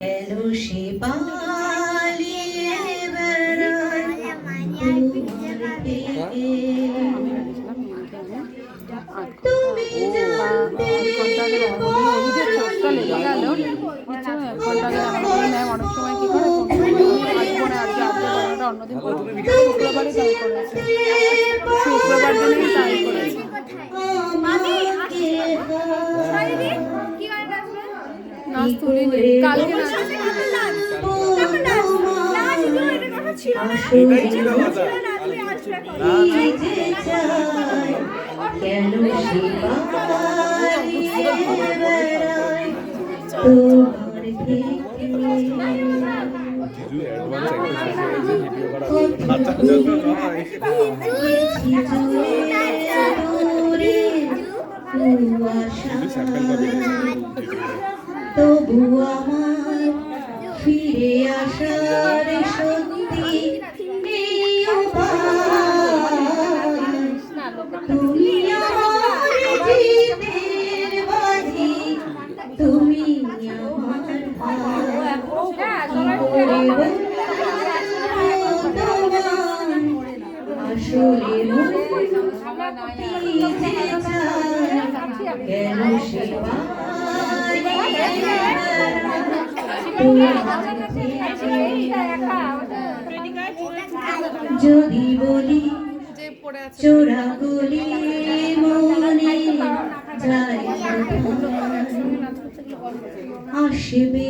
কেন সে পালিয়ে বেড়ায় তোমার থেকে? তুমি জানতে কেন সে পালিয়ে বেড়ায় তোমার থেকে? তবু আমার ফিরে আসার সত্যি নেই উপায়। তুমি আমার জীবনের বাজি, তুমি আমার আসলে কেন সে যদি বলি চোরা গলি মনে যায় আসবে।